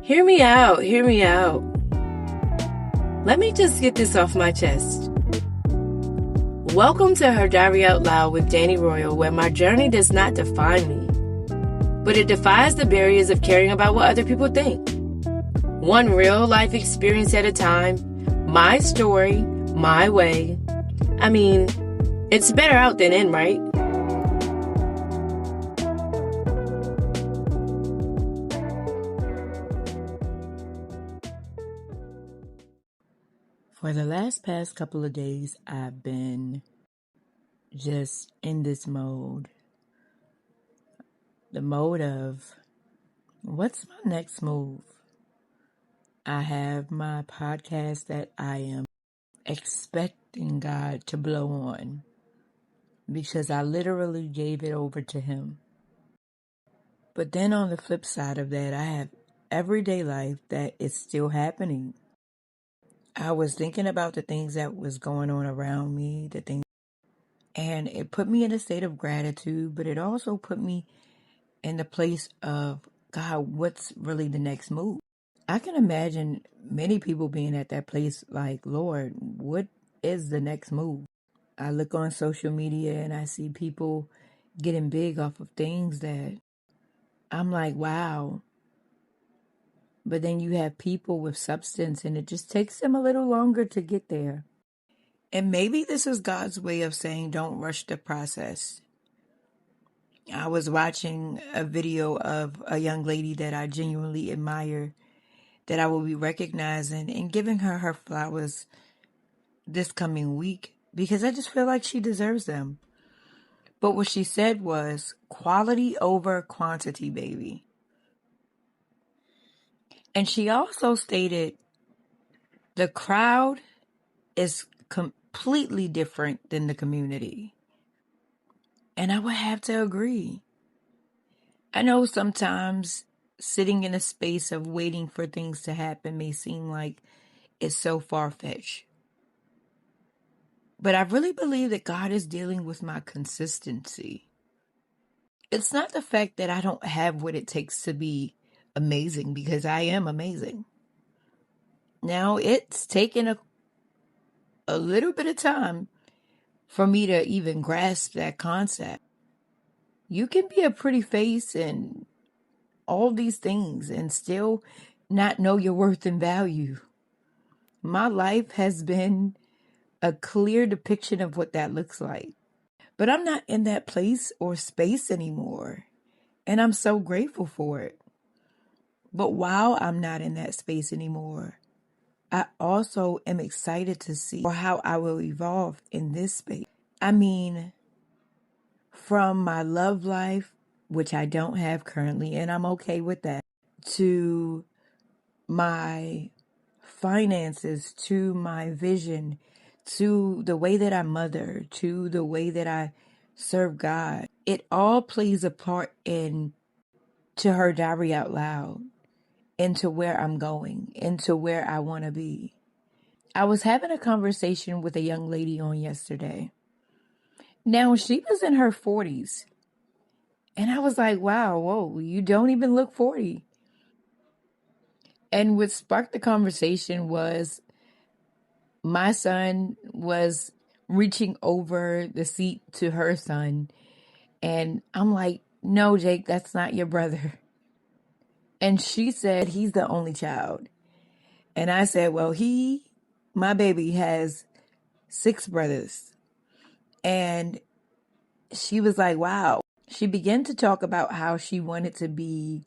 Hear me out, hear me out. Let me just get this off my chest. Welcome to Her Diary Out Loud with Danny Royal, where my journey does not define me, but it defies the barriers of caring about what other people think. One real life experience at a time, my story, my way. I mean, it's better out than in, right? For the past couple of days, I've been just in this mode. The mode of, what's my next move? I have my podcast that I am expecting God to blow on because I literally gave it over to Him. But then on the flip side of that, I have everyday life that is still happening. I was thinking about the things that was going on around me, and it put me in a state of gratitude, but it also put me in the place of, God, what's really the next move? I can imagine many people being at that place like, Lord, what is the next move? I look on social media and I see people getting big off of things that I'm like, wow. But then you have people with substance and it just takes them a little longer to get there. And maybe this is God's way of saying, don't rush the process. I was watching a video of a young lady that I genuinely admire, that I will be recognizing and giving her flowers this coming week because I just feel like she deserves them. But what she said was quality over quantity, baby. And she also stated the crowd is completely different than the community. And I would have to agree. I know sometimes sitting in a space of waiting for things to happen may seem like it's so far-fetched. But I really believe that God is dealing with my consistency. It's not the fact that I don't have what it takes to be amazing, because I am amazing. Now, it's taken a little bit of time for me to even grasp that concept. You can be a pretty face and all these things and still not know your worth and value. My life has been a clear depiction of what that looks like. But I'm not in that place or space anymore. And I'm so grateful for it. But while I'm not in that space anymore, I also am excited to see how I will evolve in this space. I mean, from my love life, which I don't have currently, and I'm okay with that, to my finances, to my vision, to the way that I mother, to the way that I serve God. It all plays a part in to Her Diary Out Loud, into where I'm going, into where I want to be. I was having a conversation with a young lady on yesterday. Now, she was in her 40s. And I was like, wow, whoa, you don't even look 40. And what sparked the conversation was my son was reaching over the seat to her son. And I'm like, no, Jake, that's not your brother. And she said, he's the only child. And I said, well, my baby has 6 brothers. And she was like, wow. She began to talk about how she wanted to be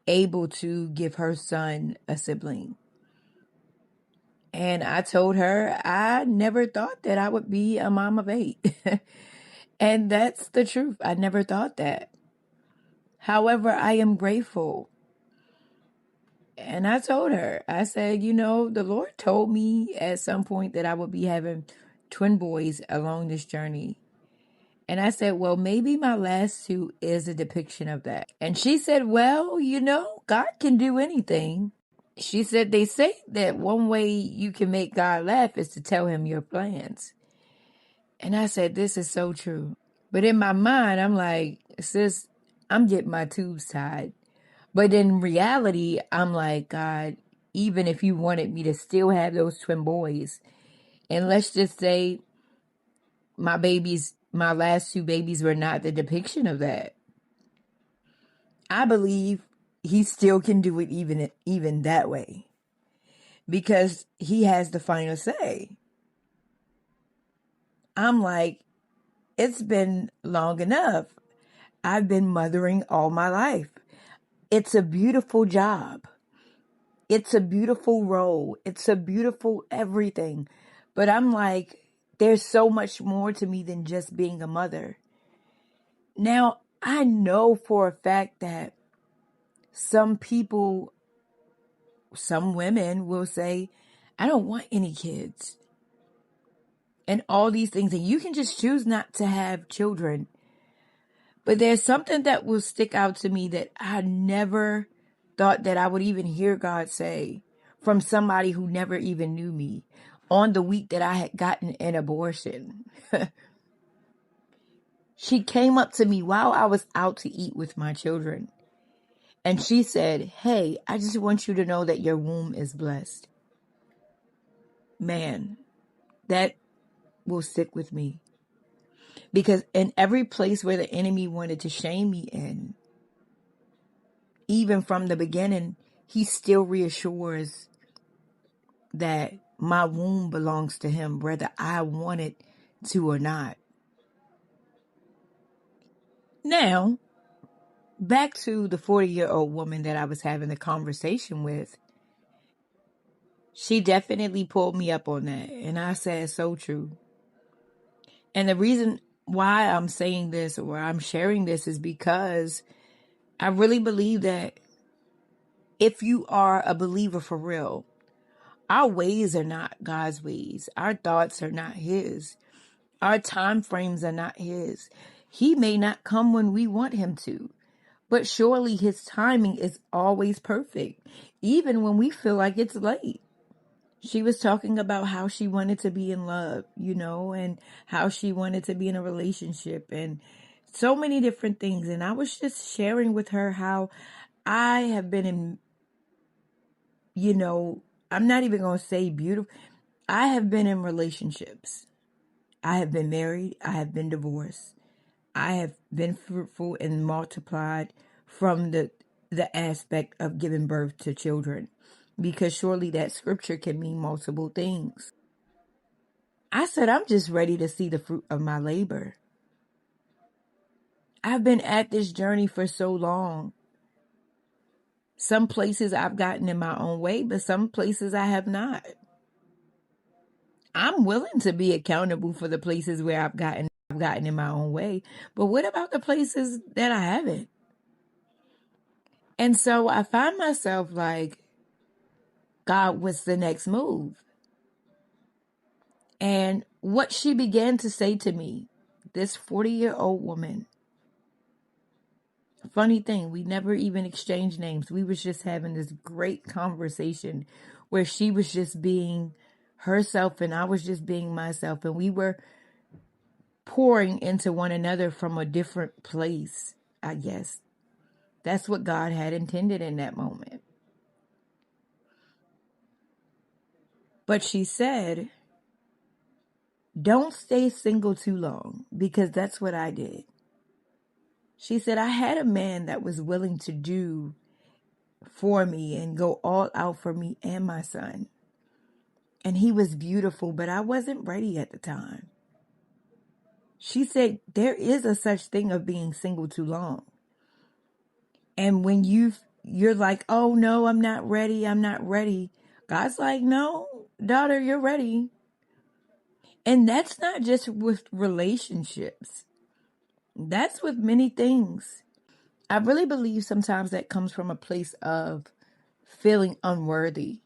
able to give her son a sibling. And I told her I never thought that I would be a mom of 8. And that's the truth. I never thought that. However, I am grateful. And I told her, I said, the Lord told me at some point that I would be having twin boys along this journey. And I said, well, maybe my last 2 is a depiction of that. And she said, well, God can do anything. She said, they say that one way you can make God laugh is to tell him your plans. And I said, this is so true. But in my mind, I'm like, sis, I'm getting my tubes tied. But in reality, I'm like, God, even if you wanted me to still have those twin boys, and let's just say my last two babies were not the depiction of that, I believe he still can do it even that way because he has the final say. I'm like, it's been long enough. I've been mothering all my life. It's a beautiful job. It's a beautiful role. It's a beautiful everything. But I'm like, there's so much more to me than just being a mother. Now, I know for a fact that some people, some women will say, I don't want any kids. And all these things. And you can just choose not to have children. But there's something that will stick out to me that I never thought that I would even hear God say from somebody who never even knew me on the week that I had gotten an abortion. She came up to me while I was out to eat with my children. And she said, hey, I just want you to know that your womb is blessed. Man, that will stick with me. Because in every place where the enemy wanted to shame me in, even from the beginning, he still reassures that my womb belongs to him, whether I want it to or not. Now, back to the 40-year-old woman that I was having the conversation with. She definitely pulled me up on that. And I said, so true. And the reason why I'm saying this or I'm sharing this is because I really believe that if you are a believer for real, our ways are not God's ways. Our thoughts are not his. Our time frames are not his. He may not come when we want him to, but surely his timing is always perfect, even when we feel like it's late. She was talking about how she wanted to be in love, and how she wanted to be in a relationship and so many different things. And I was just sharing with her how I have been in, I'm not even going to say beautiful. I have been in relationships. I have been married. I have been divorced. I have been fruitful and multiplied from the aspect of giving birth to children, because surely that scripture can mean multiple things. I said, I'm just ready to see the fruit of my labor. I've been at this journey for so long. Some places I've gotten in my own way, but some places I have not. I'm willing to be accountable for the places where I've gotten in my own way. But what about the places that I haven't? And so I find myself like, God, what's the next move? And what she began to say to me, this 40-year-old woman, funny thing, we never even exchanged names. We was just having this great conversation where she was just being herself and I was just being myself. And we were pouring into one another from a different place, I guess. That's what God had intended in that moment. But she said, don't stay single too long, because that's what I did. She said, I had a man that was willing to do for me and go all out for me and my son. And he was beautiful, but I wasn't ready at the time. She said, there is a such thing of being single too long. And when you're like, oh no, I'm not ready. God's like, no, daughter, you're ready. And that's not just with relationships. That's with many things. I really believe sometimes that comes from a place of feeling unworthy.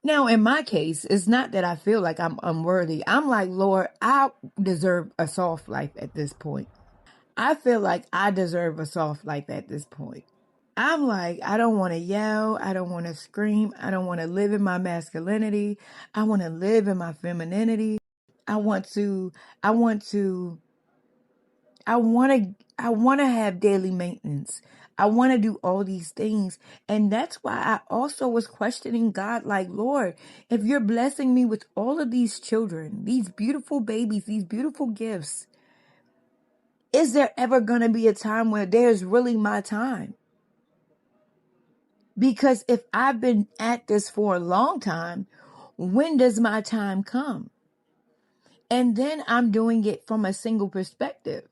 Now, in my case, it's not that I feel like I'm unworthy. I'm like, Lord, I deserve a soft life at this point. I feel like I deserve a soft life at this point. I'm like, I don't want to yell. I don't want to scream. I don't want to live in my masculinity. I want to live in my femininity. I want to have daily maintenance. I want to do all these things. And that's why I also was questioning God, like, Lord, if you're blessing me with all of these children, these beautiful babies, these beautiful gifts, is there ever going to be a time where there's really my time? Because if I've been at this for a long time, when does my time come? And then I'm doing it from a single perspective.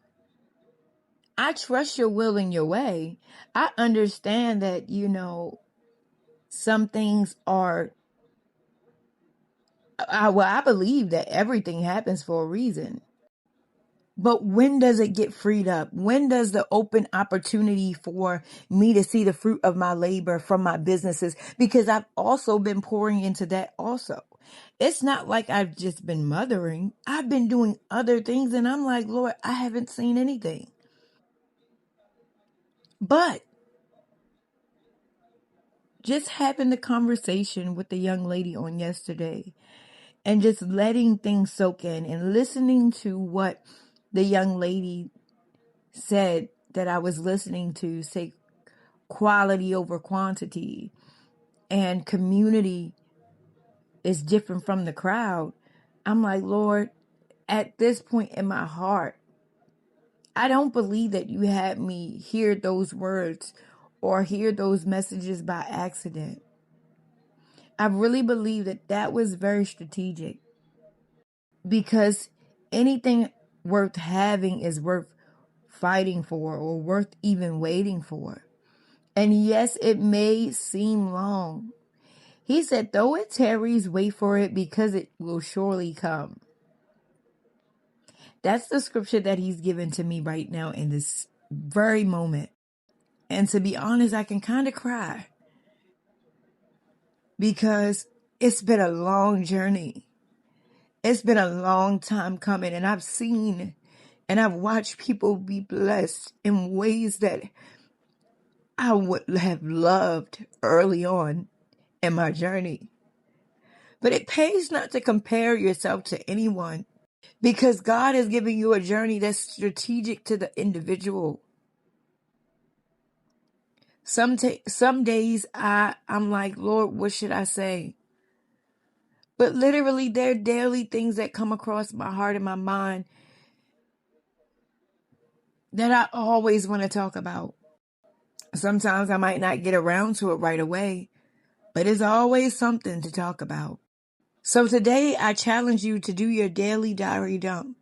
I trust your will and your way. I understand that, some things are, I believe that everything happens for a reason. But when does it get freed up? When does the open opportunity for me to see the fruit of my labor from my businesses? Because I've also been pouring into that also. It's not like I've just been mothering. I've been doing other things and I'm like, Lord, I haven't seen anything. But just having the conversation with the young lady on yesterday and just letting things soak in and listening to what the young lady said that I was listening to say quality over quantity and community is different from the crowd. I'm like, Lord, at this point in my heart, I don't believe that you had me hear those words or hear those messages by accident. I really believe that that was very strategic because anything worth having is worth fighting for or worth even waiting for. And yes, it may seem long. He said, though it tarries, wait for it because it will surely come. That's the scripture that he's given to me right now in this very moment. And to be honest, I can kind of cry because it's been a long journey. It's been a long time coming, and I've seen and I've watched people be blessed in ways that I would have loved early on in my journey. But it pays not to compare yourself to anyone because God is giving you a journey that's strategic to the individual. Some days I'm like, Lord, what should I say? But literally, there are daily things that come across my heart and my mind that I always want to talk about. Sometimes I might not get around to it right away, but it's always something to talk about. So today I challenge you to do your daily diary dump.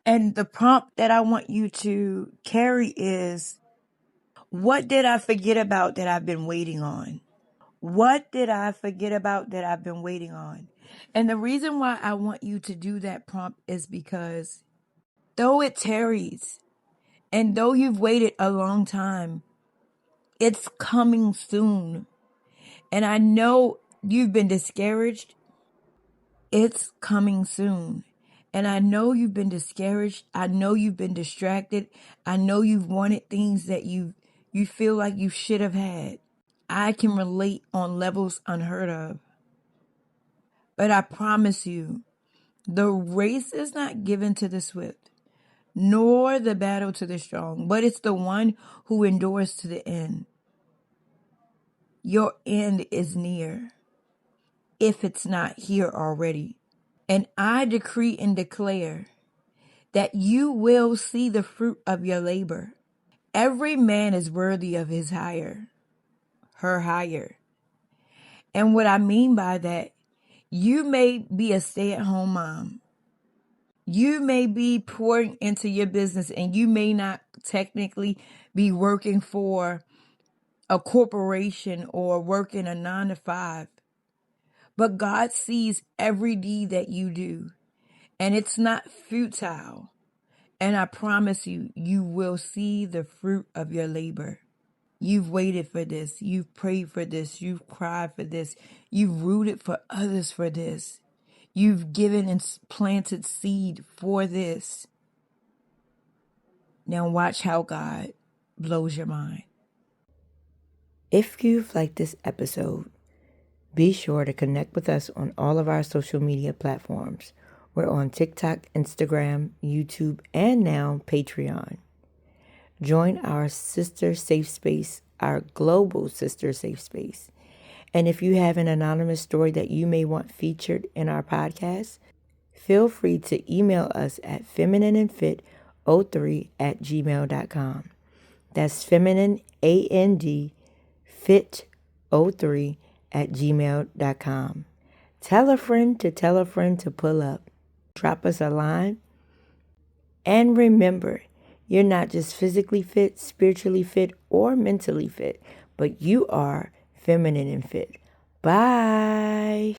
And the prompt that I want you to carry is, what did I forget about that I've been waiting on? What did I forget about that I've been waiting on? And the reason why I want you to do that prompt is because though it tarries and though you've waited a long time, it's coming soon. And I know you've been discouraged. It's coming soon. And I know you've been discouraged. I know you've been distracted. I know you've wanted things that you feel like you should have had. I can relate on levels unheard of. But I promise you, the race is not given to the swift, nor the battle to the strong, but it's the one who endures to the end. Your end is near, if it's not here already. And I decree and declare that you will see the fruit of your labor. Every man is worthy of his hire, her hire. And what I mean by that, you may be a stay-at-home mom. You may be pouring into your business and you may not technically be working for a corporation or working a 9 to 5. But God sees every deed that you do, and it's not futile. And I promise you, you will see the fruit of your labor. You've waited for this. You've prayed for this. You've cried for this. You've rooted for others for this. You've given and planted seed for this. Now watch how God blows your mind. If you've liked this episode, be sure to connect with us on all of our social media platforms. We're on TikTok, Instagram, YouTube, and now Patreon. Join our sister safe space, our global sister safe space. And if you have an anonymous story that you may want featured in our podcast, feel free to email us at feminineandfit03@gmail.com. That's feminine, AND, fit03@gmail.com. Tell a friend to pull up. Drop us a line. And remember, you're not just physically fit, spiritually fit, or mentally fit, but you are feminine and fit. Bye.